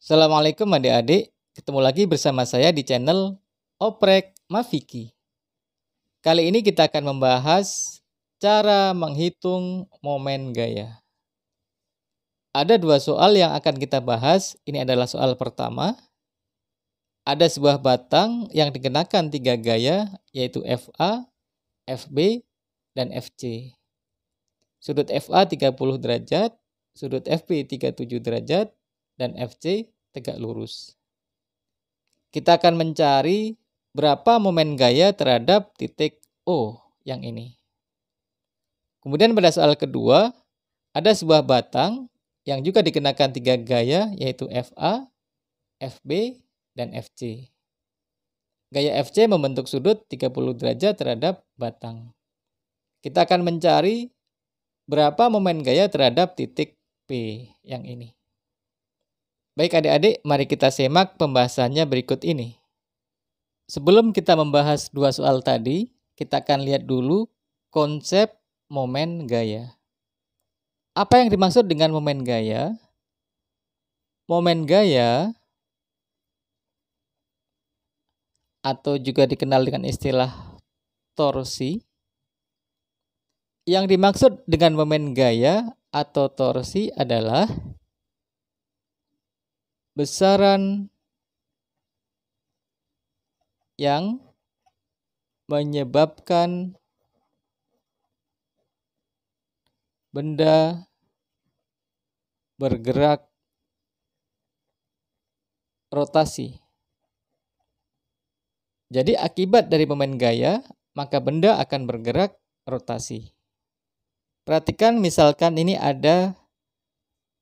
Assalamualaikum adik-adik, ketemu lagi bersama saya di channel Oprek Mafiki. Kali ini kita akan membahas cara menghitung momen gaya. Ada dua soal yang akan kita bahas, ini adalah soal pertama. Ada sebuah batang yang dikenakan 3 gaya, yaitu FA, FB, dan FC. Sudut FA 30 derajat, sudut FB 37 derajat, dan FC tegak lurus. Kita akan mencari berapa momen gaya terhadap titik O yang ini. Kemudian pada soal kedua, ada sebuah batang yang juga dikenakan 3 gaya, yaitu FA, FB, dan FC. Gaya FC membentuk sudut 30 derajat terhadap batang. Kita akan mencari berapa momen gaya terhadap titik P yang ini. Baik adik-adik, mari kita simak pembahasannya berikut ini. Sebelum kita membahas dua soal tadi, kita akan lihat dulu konsep momen gaya. Apa yang dimaksud dengan momen gaya? Momen gaya atau juga dikenal dengan istilah torsi. Yang dimaksud dengan momen gaya atau torsi adalah besaran yang menyebabkan benda bergerak rotasi. Jadi akibat dari momen gaya, maka benda akan bergerak rotasi. Perhatikan misalkan ini ada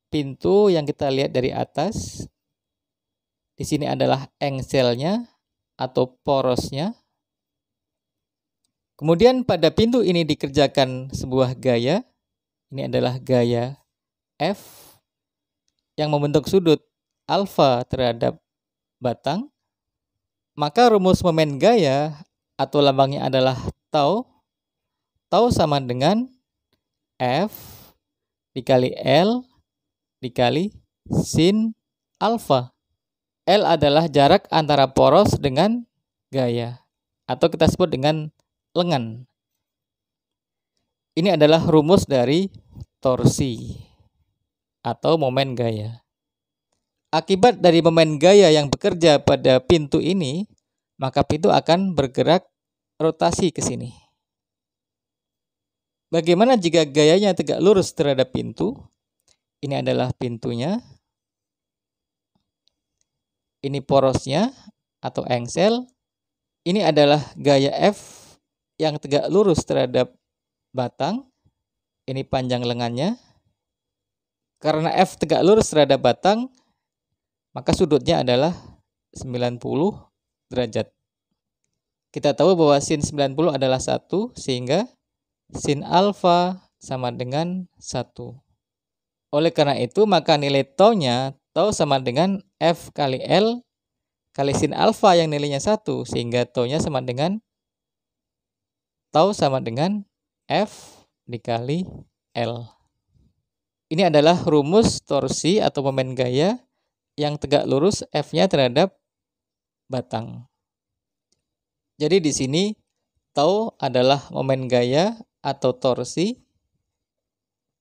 pintu yang kita lihat dari atas. Di sini adalah engselnya atau porosnya. Kemudian pada pintu ini dikerjakan sebuah gaya. Ini adalah gaya F yang membentuk sudut alfa terhadap batang. Maka rumus momen gaya atau lambangnya adalah tau. Tau sama dengan F dikali L dikali sin alfa. L adalah jarak antara poros dengan gaya, atau kita sebut dengan lengan. Ini adalah rumus dari torsi atau momen gaya. Akibat dari momen gaya yang bekerja pada pintu ini, maka pintu akan bergerak rotasi ke sini. Bagaimana jika gayanya tegak lurus terhadap pintu? Ini adalah pintunya. Ini porosnya atau engsel. Ini adalah gaya F yang tegak lurus terhadap batang. Ini panjang lengannya. Karena F tegak lurus terhadap batang, maka sudutnya adalah 90 derajat. Kita tahu bahwa sin 90 adalah 1, sehingga sin alfa sama dengan 1. Oleh karena itu, maka nilai tau-nya tau sama dengan F kali L kali sin alfa yang nilainya 1, sehingga tau-nya sama dengan tau sama dengan F dikali L. Ini adalah rumus torsi atau momen gaya yang tegak lurus F-nya terhadap batang. Jadi di sini tau adalah momen gaya atau torsi.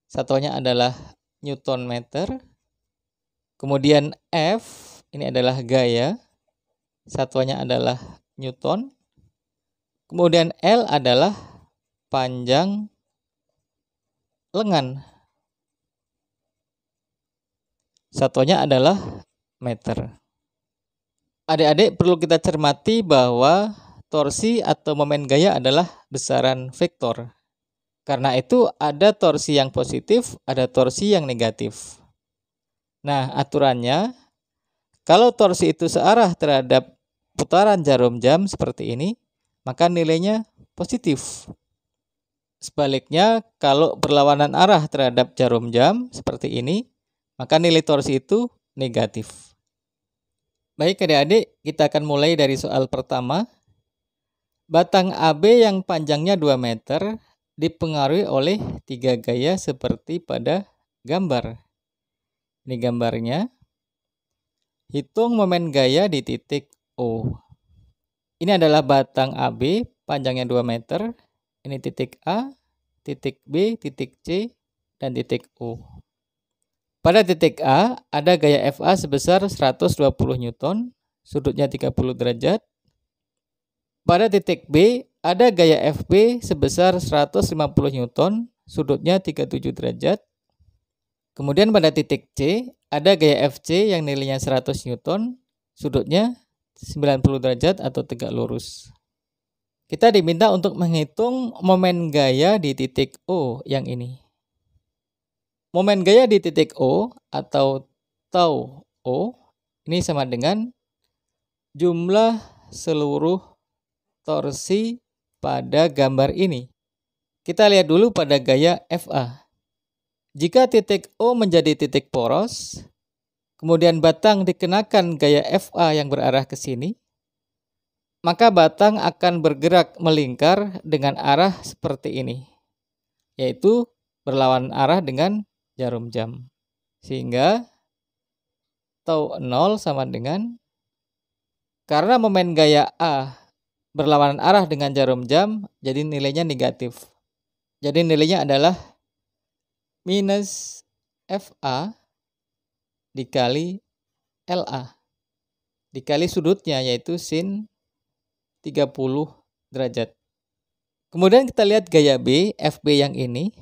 Satuannya adalah Newton meter. Kemudian F ini adalah gaya, satuannya adalah Newton. Kemudian L adalah panjang lengan, satuannya adalah meter. Adik-adik perlu kita cermati bahwa torsi atau momen gaya adalah besaran vektor. Karena itu ada torsi yang positif, ada torsi yang negatif. Nah, aturannya, kalau torsi itu searah terhadap putaran jarum jam seperti ini, maka nilainya positif. Sebaliknya, kalau berlawanan arah terhadap jarum jam seperti ini, maka nilai torsi itu negatif. Baik adik-adik, kita akan mulai dari soal pertama. Batang AB yang panjangnya 2 meter dipengaruhi oleh 3 gaya seperti pada gambar. Ini gambarnya. Hitung momen gaya di titik O. Ini adalah batang AB, panjangnya 2 meter. Ini titik A, titik B, titik C, dan titik O. Pada titik A, ada gaya FA sebesar 120 Newton, sudutnya 30 derajat. Pada titik B, ada gaya FB sebesar 150 Newton, sudutnya 37 derajat. Kemudian pada titik C, ada gaya FC yang nilainya 100 Newton, sudutnya 90 derajat atau tegak lurus. Kita diminta untuk menghitung momen gaya di titik O yang ini. Momen gaya di titik O atau tau O ini sama dengan jumlah seluruh torsi pada gambar ini. Kita lihat dulu pada gaya FA. Jika titik O menjadi titik poros, kemudian batang dikenakan gaya FA yang berarah ke sini, maka batang akan bergerak melingkar dengan arah seperti ini, yaitu berlawanan arah dengan jarum jam. Sehingga tau 0 sama dengan, karena momen gaya A berlawanan arah dengan jarum jam, jadi nilainya negatif. Jadi nilainya adalah minus FA dikali LA dikali sudutnya, yaitu sin 30 derajat. Kemudian kita lihat gaya B, FB yang ini.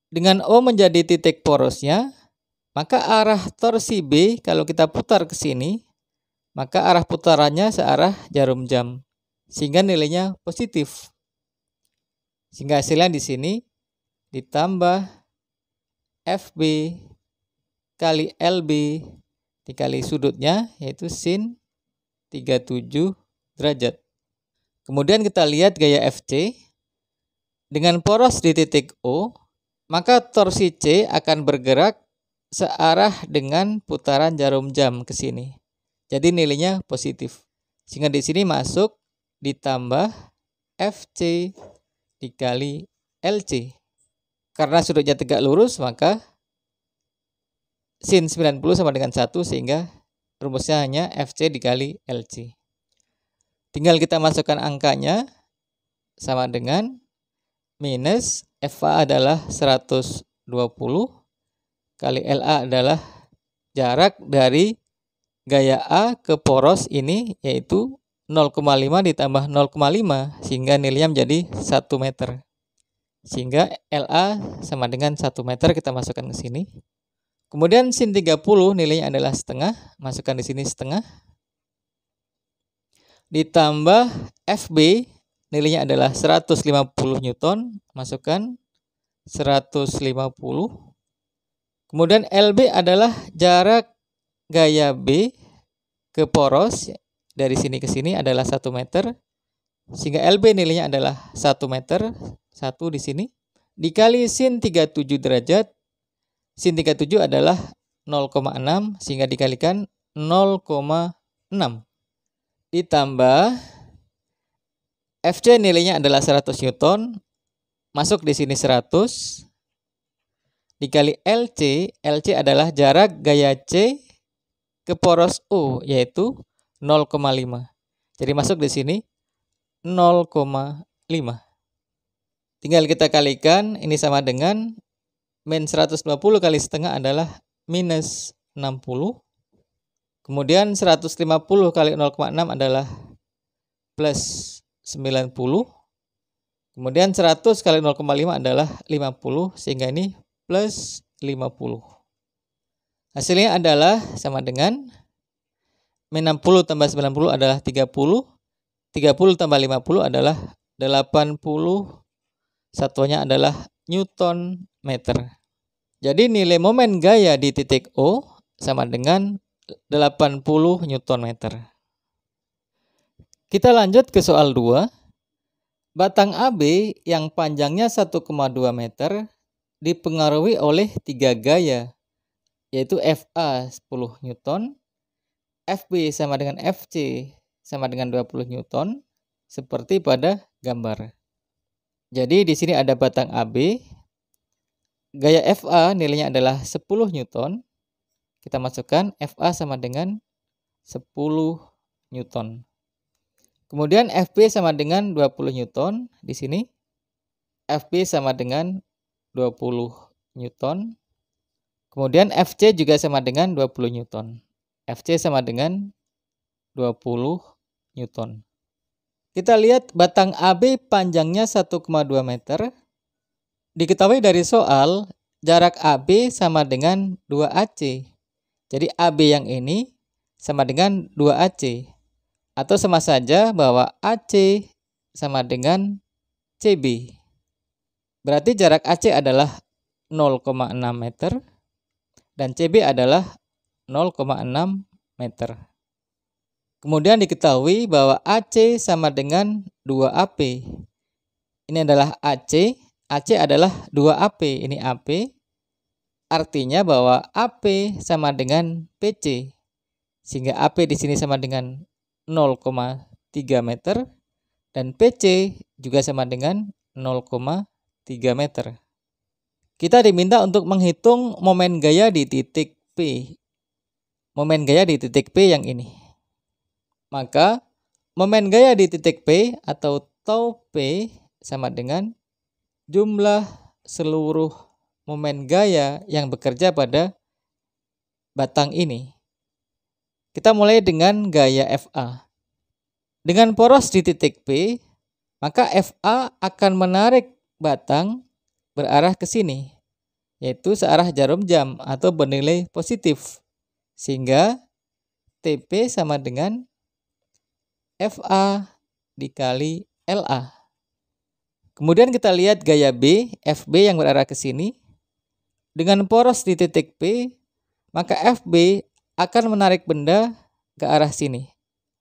Dengan O menjadi titik porosnya, maka arah torsi B kalau kita putar ke sini, maka arah putarannya searah jarum jam, sehingga nilainya positif. Sehingga hasilnya di sini ditambah FB kali LB dikali sudutnya, yaitu sin 37 derajat. Kemudian kita lihat gaya FC. Dengan poros di titik O, maka torsi C akan bergerak searah dengan putaran jarum jam ke sini. Jadi nilainya positif. Sehingga di sini masuk ditambah FC dikali LC. Karena sudutnya tegak lurus, maka sin 90 sama dengan 1, sehingga rumusnya hanya FC dikali LC. Tinggal kita masukkan angkanya, sama dengan minus FA adalah 120 kali LA adalah jarak dari gaya A ke poros ini, yaitu 0,5 ditambah 0,5, sehingga nilainya menjadi 1 meter. Sehingga LA sama dengan 1 meter, kita masukkan ke sini. Kemudian sin 30 nilainya adalah setengah, masukkan di sini setengah. Ditambah FB nilainya adalah 150 Newton, masukkan 150. Kemudian LB adalah jarak gaya B ke poros, dari sini ke sini adalah 1 meter. Sehingga LB nilainya adalah 1 meter, 1 di sini. Dikali sin 37 derajat, sin 37 adalah 0,6, sehingga dikalikan 0,6. Ditambah FC nilainya adalah 100 Newton, masuk di sini 100, dikali LC, LC adalah jarak gaya C ke poros O, yaitu 0,5. Jadi masuk di sini 0,5. Tinggal kita kalikan, ini sama dengan min 120 kali setengah adalah minus 60. Kemudian 150 kali 0,6 adalah plus 90. Kemudian 100 kali 0,5 adalah 50, sehingga ini plus 50. Hasilnya adalah sama dengan min 60 tambah 90 adalah 30. 30 tambah 50 adalah 80. Satuannya adalah Newton meter. Jadi nilai momen gaya di titik O sama dengan 80 Newton meter. Kita lanjut ke soal 2. Batang AB yang panjangnya 1,2 meter dipengaruhi oleh 3 gaya, yaitu FA 10 Newton, FB sama dengan FC sama dengan 20 Newton, seperti pada gambar. Jadi di sini ada batang AB, gaya FA nilainya adalah 10 Newton, Kita masukkan FA sama dengan 10 Newton. Kemudian FB sama dengan 20 Newton. Di sini FB sama dengan 20 Newton. Kemudian FC juga sama dengan 20 Newton. FC sama dengan 20 Newton. Kita lihat batang AB panjangnya 1,2 meter. Diketahui dari soal, jarak AB sama dengan 2AC. Jadi AB yang ini sama dengan 2AC. Atau sama saja bahwa AC sama dengan CB. Berarti jarak AC adalah 0,6 meter dan CB adalah 0,6 meter. Kemudian diketahui bahwa AC sama dengan 2AP. Ini adalah AC. AC adalah 2AP, ini AP. Artinya bahwa AP sama dengan PC. Sehingga AP di sini sama dengan 0,3 meter dan PC juga sama dengan 0,3 meter. Kita diminta untuk menghitung momen gaya di titik P. Momen gaya di titik P yang ini. Maka momen gaya di titik P atau tau P sama dengan jumlah seluruh momen gaya yang bekerja pada batang ini. Kita mulai dengan gaya FA. Dengan poros di titik P, maka FA akan menarik batang berarah ke sini, yaitu searah jarum jam atau bernilai positif. Sehingga TP sama dengan FA dikali LA. Kemudian kita lihat gaya B, FB yang berarah ke sini. Dengan poros di titik P, maka FB akan menarik benda ke arah sini,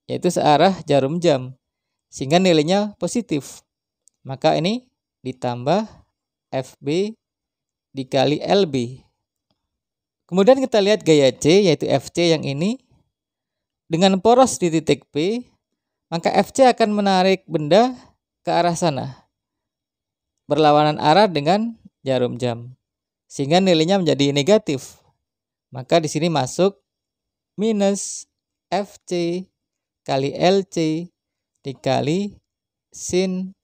yaitu searah jarum jam, sehingga nilainya positif. Maka ini ditambah FB dikali LB. Kemudian kita lihat gaya C, yaitu FC yang ini. Dengan poros di titik P, maka FC akan menarik benda ke arah sana, berlawanan arah dengan jarum jam, sehingga nilainya menjadi negatif. Maka di sini masuk minus FC kali LC dikali sin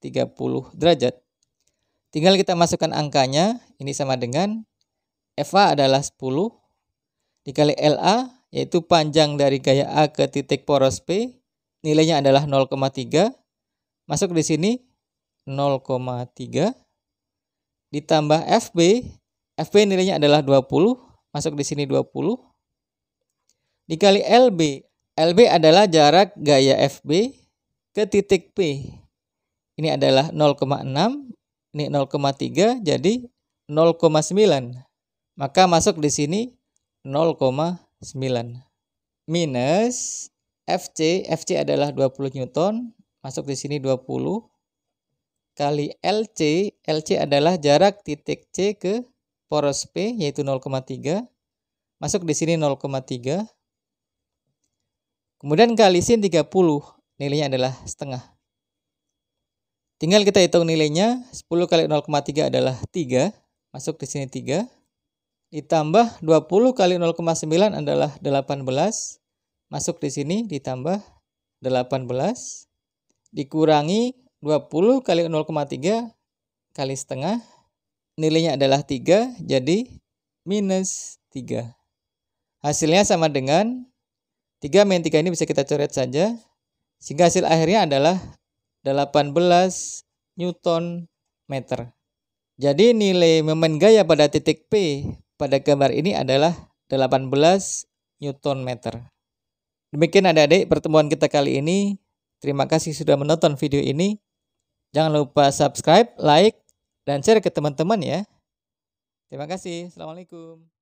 30 derajat. Tinggal kita masukkan angkanya, ini sama dengan FA adalah 10 dikali LA, yaitu panjang dari gaya A ke titik poros P, nilainya adalah 0,3. Masuk di sini 0,3 ditambah FB. FB nilainya adalah 20, masuk di sini 20 dikali LB. LB adalah jarak gaya FB ke titik P. Ini adalah 0,6, ini 0,3, jadi 0,9. Maka masuk di sini 0,9 minus FC. FC adalah 20 Newton, masuk di sini 20 kali LC. LC adalah jarak titik C ke poros P, yaitu 0,3. Masuk di sini 0,3. Kemudian kali sin 30, nilainya adalah setengah. Tinggal kita hitung nilainya, 10 kali 0,3 adalah 3. Masuk di sini 3. Ditambah 20 kali 0,9 adalah 18. Masuk di sini ditambah 18. Dikurangi 20 kali 0,3 kali setengah. Nilainya adalah 3, jadi minus 3. Hasilnya sama dengan 3 min 3 ini bisa kita coret saja. Sehingga hasil akhirnya adalah 18 Newton meter. Jadi nilai momen gaya pada titik P pada gambar ini adalah 18 Newton meter. Demikian adik-adik pertemuan kita kali ini. Terima kasih sudah menonton video ini. Jangan lupa subscribe, like, dan share ke teman-teman ya. Terima kasih. Assalamualaikum.